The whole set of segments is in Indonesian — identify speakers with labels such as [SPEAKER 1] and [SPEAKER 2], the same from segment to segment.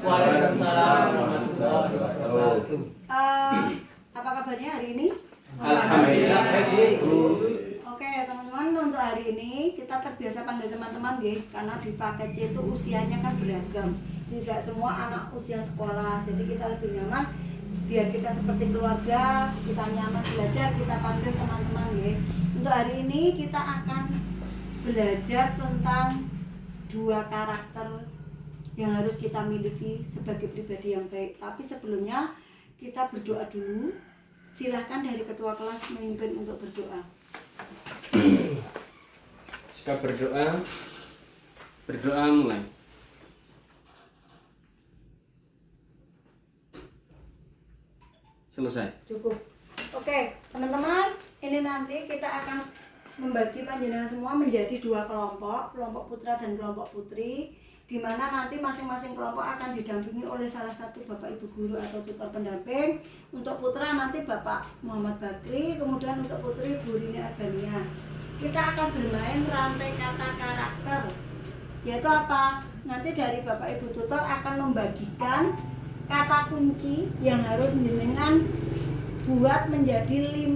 [SPEAKER 1] Waalaikumsalam warahmatullahi wabarakatuh.
[SPEAKER 2] Apa kabarnya hari ini?
[SPEAKER 1] Alhamdulillah baik, Bu.
[SPEAKER 2] Oke teman-teman, untuk hari ini kita terbiasa panggil teman-teman ya, karena di paket C itu usianya kan beragam. Tidak semua anak usia sekolah, jadi kita lebih nyaman biar kita seperti keluarga, kita nyaman belajar, kita panggil teman-teman ya. Untuk hari ini kita akan belajar tentang 2 karakter yang harus kita miliki sebagai pribadi yang baik. Tapi sebelumnya kita berdoa dulu. Silahkan dari ketua kelas memimpin untuk berdoa.
[SPEAKER 1] Sikap berdoa. Berdoa mulai. Selesai.
[SPEAKER 2] Cukup. Oke, teman-teman, ini nanti kita akan membagi panjenengan semua menjadi 2 kelompok, kelompok putra dan kelompok putri, di mana nanti masing-masing kelompok akan didampingi oleh salah satu bapak ibu guru atau tutor pendamping. Untuk putra nanti Bapak Muhammad Bakri, kemudian untuk putri Bu Rini Arbania. Kita akan bermain rantai kata karakter, yaitu apa? Nanti dari bapak ibu tutor akan membagikan kata kunci yang harus jenengan buat menjadi 5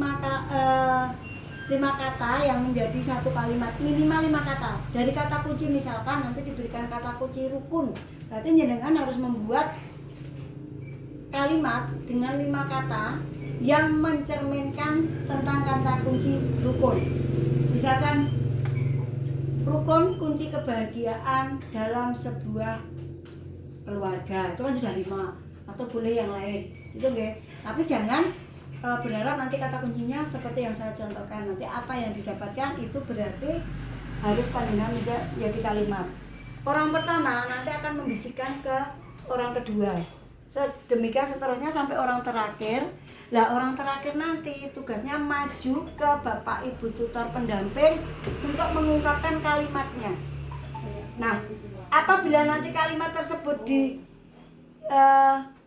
[SPEAKER 2] kata yang menjadi 1 kalimat, minimal 5 kata. Dari kata kunci misalkan nanti diberikan kata kunci rukun, berarti jenengan harus membuat kalimat dengan 5 kata yang mencerminkan tentang kata kunci rukun. Misalkan rukun kunci kebahagiaan dalam sebuah keluarga, itu kan sudah 5, atau boleh yang lain itu nggih. Tapi jangan berharap nanti kata kuncinya seperti yang saya contohkan. Nanti apa yang didapatkan itu berarti harus panjenengan menjadi kalimat. Orang pertama nanti akan membisikkan ke orang kedua, sedemikian seterusnya sampai orang terakhir. Lah orang terakhir nanti tugasnya maju ke bapak ibu tutor pendamping untuk mengungkapkan kalimatnya. Nah, apabila nanti kalimat tersebut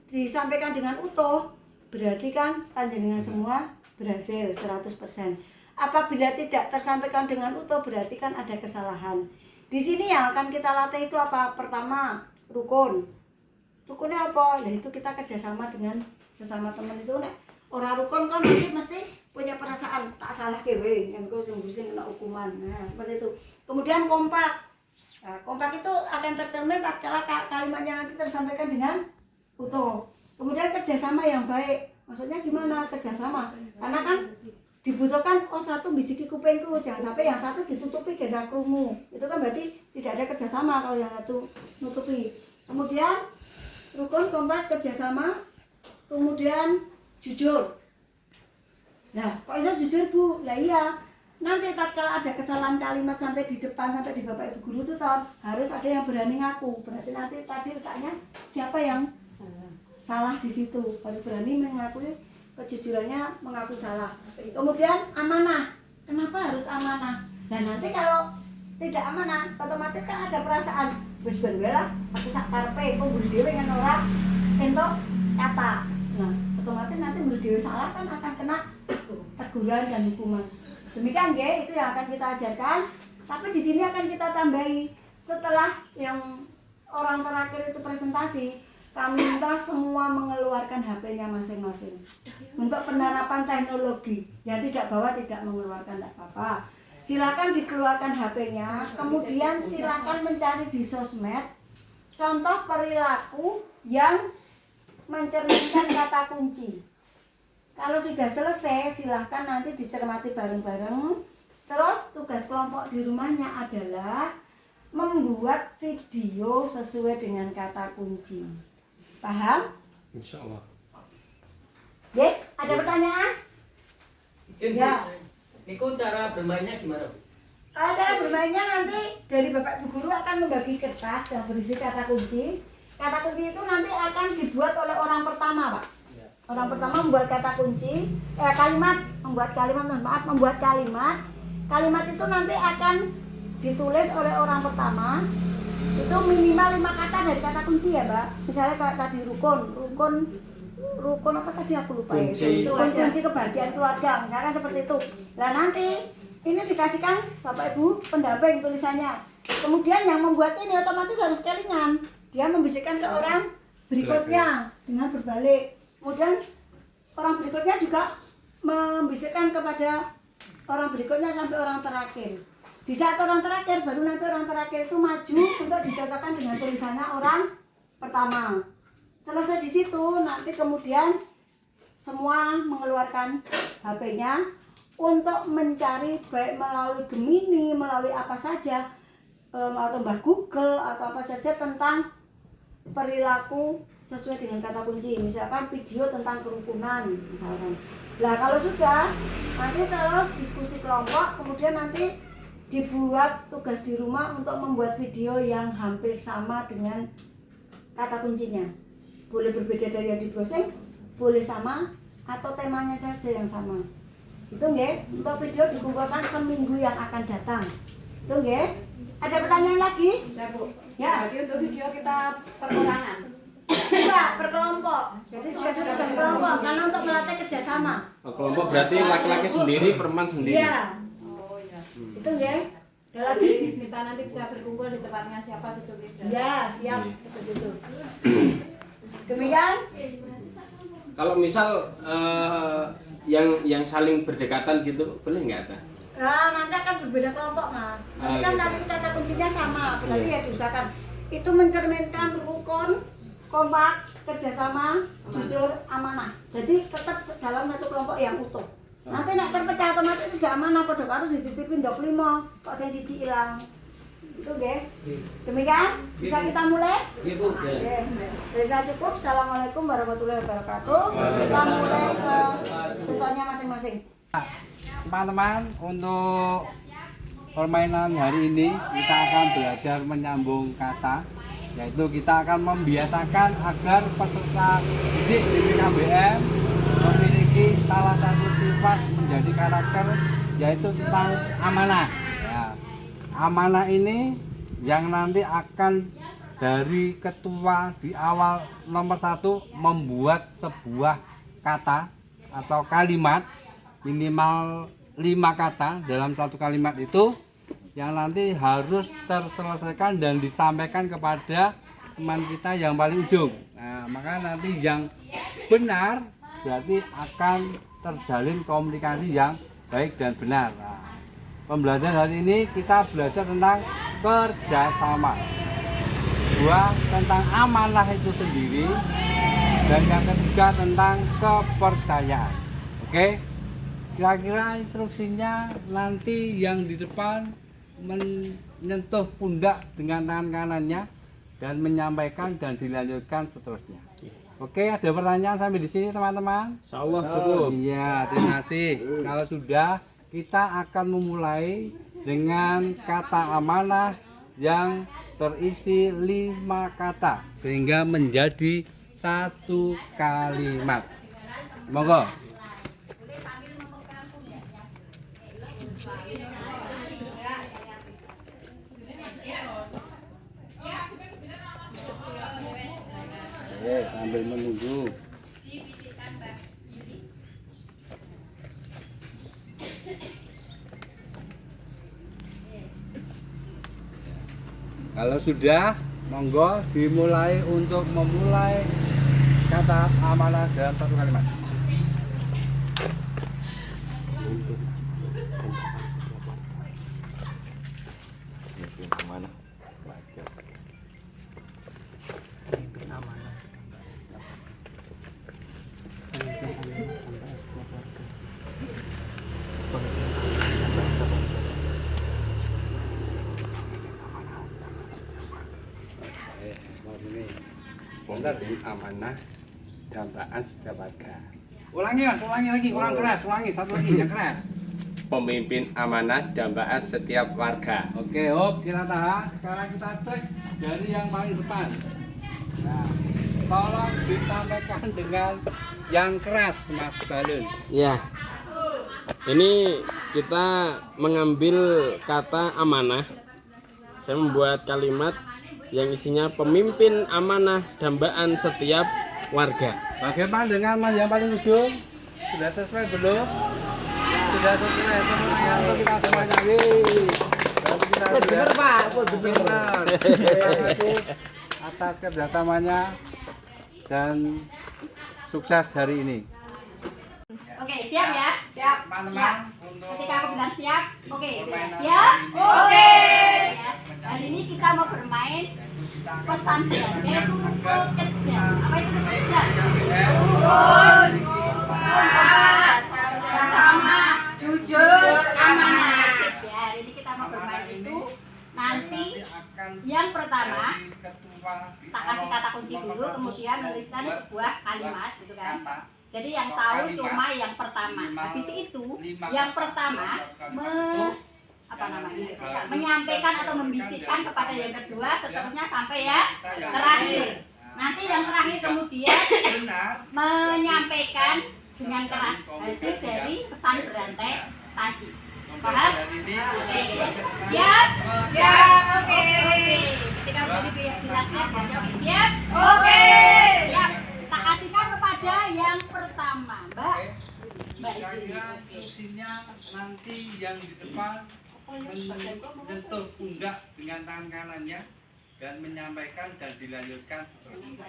[SPEAKER 2] disampaikan dengan utuh, berarti kan panjenengan semua berhasil 100%. Apabila tidak tersampaikan dengan utuh, berarti kan ada kesalahan. Di sini yang akan kita latih itu apa? Pertama, rukun. Rukunnya apa? Nah itu kita kerjasama dengan sesama teman itu. Nek orang rukun kan nanti mesti punya perasaan tak salah kewe, yang gue sing kena hukuman. Nah seperti itu. Kemudian kompak. Nah, kompak itu akan tercermin tatkala kalimatnya nanti tersampaikan dengan utuh. Kemudian kerjasama yang baik, maksudnya gimana kerjasama? Karena kan dibutuhkan, oh satu bisiki kupingku, jangan sampai yang satu ditutupi gendera krungu. Itu kan berarti tidak ada kerjasama kalau yang satu nutupi. Kemudian rukun, kompak, kerjasama, kemudian jujur. Nah, kok bisa jujur Bu? Lah iya, nanti tatkala ada kesalahan kalimat sampai di depan, sampai di bapak ibu guru tutor, harus ada yang berani ngaku. Berarti nanti tadi letaknya siapa yang salah di situ, harus berani mengakui kejujurannya, mengaku salah. Kemudian amanah. Kenapa harus amanah? Dan nanti kalau tidak amanah, otomatis kan ada perasaan wis ben lah, aku sak karepe kok mburi dhewe kan ora entuk kata. Nah, otomatis nanti mburi dhewe salah kan akan kena teguran dan hukuman. Demikian nggih, itu yang akan kita ajarkan. Tapi di sini akan kita tambahi setelah yang orang terakhir itu presentasi, kami minta semua mengeluarkan HP-nya masing-masing untuk penerapan teknologi. Yang tidak bawa tidak mengeluarkan, tidak apa-apa. Silakan dikeluarkan HP-nya, kemudian silakan mencari di sosmed contoh perilaku yang mencerminkan kata kunci. Kalau sudah selesai, silahkan nanti dicermati bareng-bareng. Terus tugas kelompok di rumahnya adalah membuat video sesuai dengan kata kunci. Paham?
[SPEAKER 1] Insya Allah.
[SPEAKER 2] Jek, ada pertanyaan?
[SPEAKER 3] Izin,
[SPEAKER 2] Ya.
[SPEAKER 3] Niku cara bermainnya gimana, Bu?
[SPEAKER 2] Cara bermainnya nanti dari Bapak Ibu Guru akan membagi kertas yang berisi kata kunci. Kata kunci itu nanti akan dibuat oleh orang pertama, Pak.
[SPEAKER 3] Ya.
[SPEAKER 2] Orang pertama membuat kata kunci, membuat kalimat. Kalimat itu nanti akan ditulis oleh orang pertama. Itu minimal 5 kata dari kata kunci ya, Mbak. Misalnya kayak tadi rukun apa tadi aku lupa ya. Itu kunci kebahagiaan keluarga, misalkan seperti itu. Nah, nanti ini dikasihkan Bapak Ibu pendamping tulisannya. Kemudian yang membuat ini otomatis harus kelingan. Dia membisikkan ke orang berikutnya dengan berbalik. Kemudian orang berikutnya juga membisikkan kepada orang berikutnya sampai orang terakhir. Di saat orang terakhir, baru nanti orang terakhir itu maju untuk dicocokkan dengan tulisannya orang pertama. Selesai di situ, nanti kemudian semua mengeluarkan HP-nya untuk mencari baik melalui Gemini, melalui apa saja, atau Mbah Google atau apa saja tentang perilaku sesuai dengan kata kunci. Misalkan video tentang kerukunan misalkan. Nah kalau sudah, nanti terus diskusi kelompok, kemudian nanti dibuat tugas di rumah untuk membuat video yang hampir sama dengan kata kuncinya. Boleh berbeda dari yang di browsing, boleh sama, atau temanya saja yang sama. Itu nggih, untuk video dikumpulkan seminggu yang akan datang. Itu nggih. Ada pertanyaan lagi?
[SPEAKER 4] Ya Bu.
[SPEAKER 2] Ya.
[SPEAKER 4] Jadi untuk video kita perorangan.
[SPEAKER 2] Enggak, berkelompok. Jadi tugas kelompok karena untuk melatih kerjasama.
[SPEAKER 1] Oh, kelompok berarti laki-laki sendiri, perempuan sendiri.
[SPEAKER 2] Iya.
[SPEAKER 4] Oh iya.
[SPEAKER 2] Itu nggih. Ada lagi?
[SPEAKER 4] Jadi kita nanti bisa berkumpul di tempatnya siapa gitu gitu.
[SPEAKER 2] Ya, siap. Betul. Demikian?
[SPEAKER 1] Kalau misal yang saling berdekatan gitu boleh nggak ta?
[SPEAKER 2] Nah, nanti akan berbeda kelompok, Mas. Nanti kan
[SPEAKER 1] gitu.
[SPEAKER 2] nanti kata kuncinya sama, berarti
[SPEAKER 1] Iya.
[SPEAKER 2] ya diusahakan. Itu mencerminkan rukun, kompak, kerjasama, jujur, amanah. Jadi tetap dalam satu kelompok yang utuh. Nanti nak terpecah otomatis tidak amanah, padha karo dititipin 25, kok sing siji ilang. Itu nggih. Demikian, bisa kita mulai?
[SPEAKER 3] Iya Bu.
[SPEAKER 2] Oke. Bisa cukup. Assalamualaikum warahmatullahi wabarakatuh. Kita mulai ke tutornya masing-masing.
[SPEAKER 5] Teman-teman, untuk permainan hari ini kita akan belajar menyambung kata, yaitu kita akan membiasakan agar peserta didik di PKBM memiliki salah satu sifat menjadi karakter, yaitu tentang amanah. Ya, amanah ini yang nanti akan dari ketua di awal nomor 1 membuat sebuah kata atau kalimat minimal 5 kata dalam satu kalimat itu yang nanti harus terselesaikan dan disampaikan kepada teman kita yang paling ujung. Nah, maka nanti yang benar berarti akan terjalin komunikasi yang baik dan benar. Nah, pembelajaran hari ini kita belajar tentang kerjasama. Dua, tentang amanah itu sendiri, dan yang ketiga tentang kepercayaan. Oke, kira-kira instruksinya nanti yang di depan menyentuh pundak dengan tangan kanannya dan menyampaikan dan dilanjutkan seterusnya. Oke, ada pertanyaan sampai di sini teman-teman?
[SPEAKER 1] Insyaallah cukup.
[SPEAKER 5] Iya, terima kasih. Kalau sudah, kita akan memulai dengan kata amanah yang terisi 5 kata sehingga menjadi satu kalimat. Monggo. Sambil menunggu. Kalau sudah, monggo dimulai untuk memulai kata amanah dalam satu kalimat. Benar dengan amanah dambaan setiap warga. Ulangi mas, ulangi lagi, kurang keras, ulangi satu lagi yang keras.
[SPEAKER 1] Pemimpin amanah dambaan setiap warga.
[SPEAKER 5] Oke, Op, kita tahan. Sekarang kita cek dari yang paling depan. Nah, tolong disampaikan dengan yang keras, Mas Balun.
[SPEAKER 1] Ya. Ini kita mengambil kata amanah. Saya membuat kalimat yang isinya pemimpin amanah dambaan setiap warga.
[SPEAKER 5] Bagaimana dengan Mas yang paling ujung? Sudah sesuai belum? Sudah sesuai, untuk kita semuanya. Berarti kita sudah Pak, benar. Terima kasih atas kerjasamanya. dan sukses hari ini.
[SPEAKER 4] Oke, siap ya? Siap.
[SPEAKER 5] Teman-teman, untuk
[SPEAKER 4] Ketika aku bilang siap, oke.
[SPEAKER 5] permainan
[SPEAKER 4] Siap?
[SPEAKER 5] hari ini,
[SPEAKER 4] Oke. Ya. Hari ini kita mau bermain
[SPEAKER 5] kita akan
[SPEAKER 4] pesan ganda turun kerja. Apa itu kerja?
[SPEAKER 5] Turun,
[SPEAKER 4] Sama jujur amanah. Sip ya. Hari ini kita mau bermain itu. Nanti yang pertama tak kasih kata kunci dulu, kemudian menuliskan sebuah kalimat gitu kan. Jadi yang tahu cuma yang pertama. Habis itu yang pertama menyampaikan atau membisikkan kepada yang kedua, seterusnya sampai yang terakhir. Nanti yang terakhir kemudian menyampaikan dengan keras hasil dari pesan berantai tadi. Paham? Oke. Siap? Siap. Oke. Ketika udah bilang siap, oke. Siap? Oke. Siap. Tak kasihkan kepada yang pertama, Mbak. Mbak
[SPEAKER 5] kira-kira fungsinya nanti yang di depan menyentuh pundak dengan tangan kanannya dan menyampaikan dan dilanjutkan seterusnya.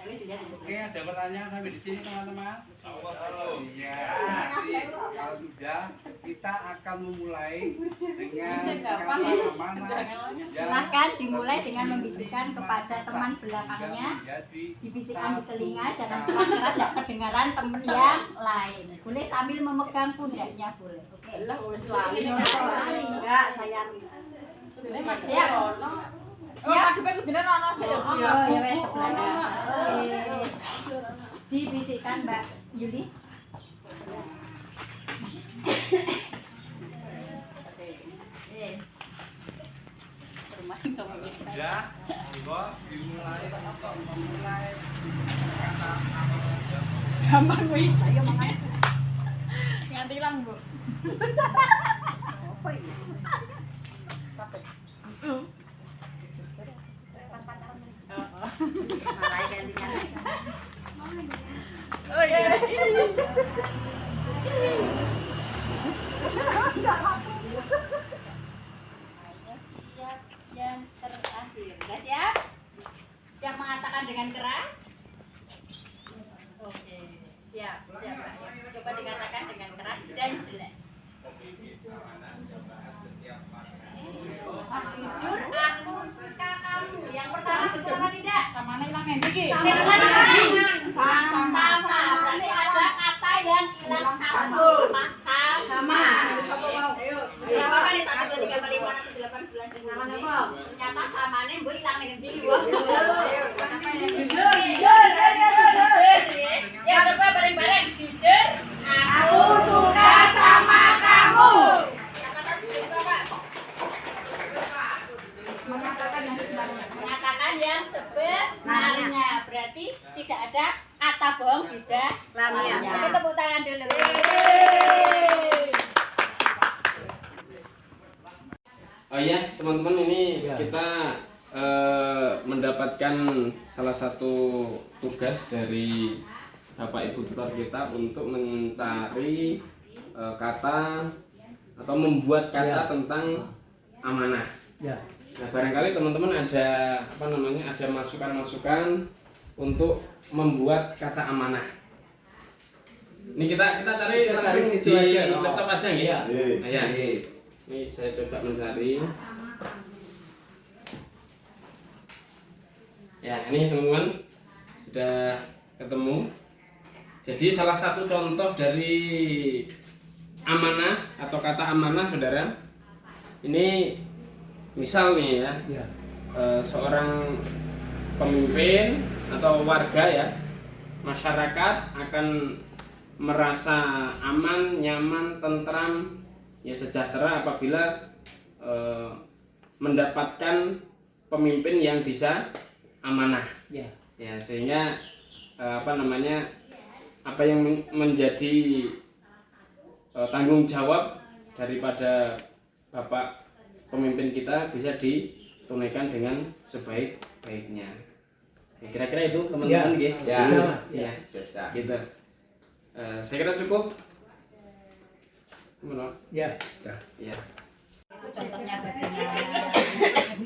[SPEAKER 5] Oke, ada pertanyaan sampai di sini teman-teman? Iya. Nanti kalau sudah kita akan memulai dengan kata amanah.
[SPEAKER 4] Silahkan dimulai dengan membisikkan kepada teman belakangnya. Dibisikkan di telinga, jangan keras-keras, tidak kedengaran teman yang lain. Boleh sambil memegang pundaknya, boleh. Oke.
[SPEAKER 2] Enggak, saya
[SPEAKER 4] Siap. Siap. Oh ya wes. Oke. Dibisikkan Mbak Yuli.
[SPEAKER 5] Sudah, monggo dimulai untuk memulai kata amanah.
[SPEAKER 4] Gampang kuwi. Ayo mangan. Nganti ilang, Bu. Oh iya. Ayo siap yang terakhir. Udah siap? Siap mengatakan dengan keras? Oke, siap, siap Pak. Ya. Coba dikatakan dengan keras dan jelas. Jujur, aku suka kamu. Yang pertama betul apa tidak? Sama hilang endiki. Sama. Berarti ada kata yang hilang satu. Sama. Berapa kan nih? 1, 2, 3, 4, 5, 6, 7, 8, 9, 10. Ternyata samane mbok hilang ning endi wae. Jujur. Ya coba bareng-bareng. Jujur, aku suka sama kamu. Kata jujur apa? Mengatakan yang sebenarnya. Berarti tidak ada kata bohong di dalamnya. Oke, tepuk tangan dulu.
[SPEAKER 1] Oh iya teman-teman, ini kita mendapatkan salah satu tugas dari Bapak Ibu tutor kita untuk mencari kata atau membuat kata tentang amanah. Nah, barangkali teman-teman ada ada masukan-masukan untuk membuat kata amanah. Ini kita cari langsung di laptop aja nggih? Iya. Nah, ya. Ini saya coba mencari. Ya, ini teman-teman sudah ketemu. Jadi salah satu contoh dari amanah atau kata amanah, saudara, ini misal nih ya, seorang pemimpin atau warga ya, masyarakat akan merasa aman, nyaman, tentram, ya sejahtera apabila mendapatkan pemimpin yang bisa amanah. Ya, sehingga apa yang menjadi tanggung jawab daripada Bapak pemimpin kita bisa ditunaikan dengan sebaik-baiknya. Ya, kira-kira itu teman-teman gitu. Ya. Gitu. Saya kira cukup. Menurut?
[SPEAKER 6] Ya.
[SPEAKER 1] Ya.
[SPEAKER 4] contohnya bagaimana,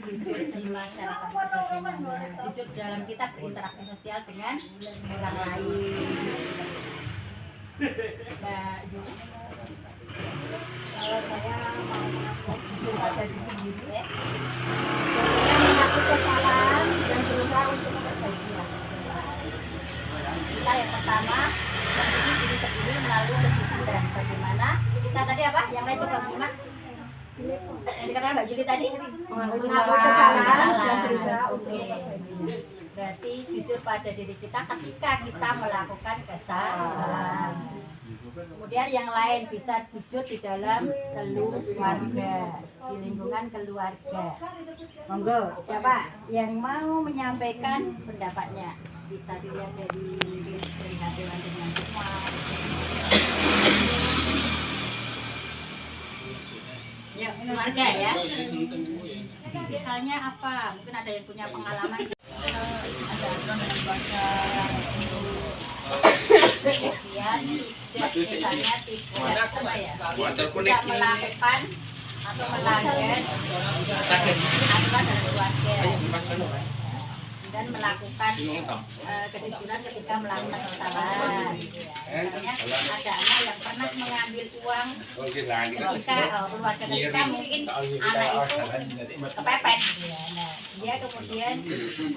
[SPEAKER 4] jujur di masyarakat bagaimana, jujur dalam kita berinteraksi sosial dengan orang lain. Mbak Yuli,
[SPEAKER 2] Kalau saya mau mengaku pada diri sendiri,
[SPEAKER 4] saya mengaku kesalahan
[SPEAKER 2] dan berusaha untuk memperbaikinya.
[SPEAKER 4] kita yang pertama mendidik diri sendiri melalui kejujuran. Bagaimana kita tadi apa? Yang lain coba simak. Yang dikatakan Mbak Juli tadi
[SPEAKER 2] Mengaku
[SPEAKER 4] mengaku
[SPEAKER 2] kesalahan dan berusaha
[SPEAKER 4] Oke.
[SPEAKER 2] untuk memperbaikinya.
[SPEAKER 4] Berarti jujur pada diri kita ketika kita melakukan kesalahan. Kemudian yang lain bisa jujur di dalam keluarga, di lingkungan keluarga. Monggo, siapa yang mau menyampaikan pendapatnya? Bisa dilihat dari perhatian dengan semua. Ya, keluarga ya. Misalnya apa? Mungkin ada yang punya pengalaman. Ada aturan dalam keluarga kemudian tidak misalnya tidak apa ya, tidak melakukan atau melanggar aturan dalam keluarga dan melakukan kejujuran ketika melakukan kesalahan. Misalnya ada anak yang pernah mengambil uang ketika ketika mungkin anak itu kepepet, nah, dia kemudian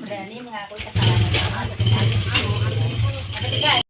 [SPEAKER 4] berani mengakui kesalahannya. Ketiga